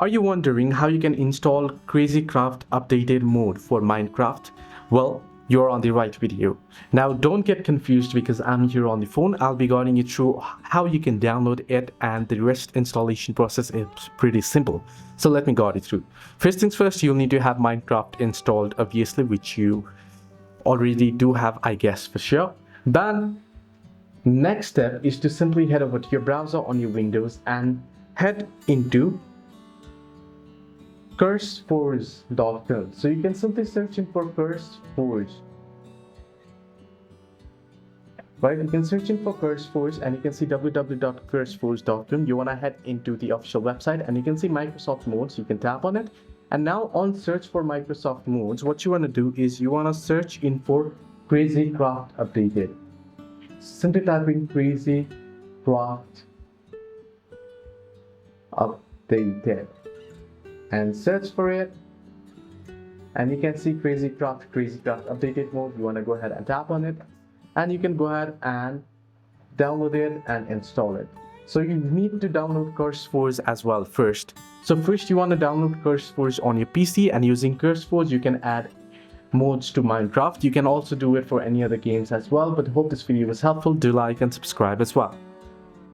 Are you wondering how you can install CrazyCraft updated mode for Minecraft? Well, you're on the right video. Now don't get confused because I'm here on the phone. I'll be guiding you through how you can download it, and the rest installation process is pretty simple. So let me guide you through. First things first, you'll need to have Minecraft installed, obviously, which you already do have, I guess, for sure. Then next step is to simply head over to your browser on your Windows and head into CurseForge.com. So you can simply search in for CurseForge. Right, you can search in for CurseForge and you can see www.curseforge.com. You want to head into the official website and you can see Microsoft Modes. You can tap on it. And now on search for Microsoft Modes, what you want to do is you want to search in for CrazyCraft Updated. Simply type in CrazyCraft Updated and search for it, and you can see CrazyCraft Updated Mode. You want to go ahead and tap on it, and you can go ahead and download it and install it. So you need to download CurseForge as well first. So first you want to download CurseForge on your PC, and using CurseForge you can add modes to Minecraft. You can also do it for any other games as well, but hope this video was helpful. Do like and subscribe as well.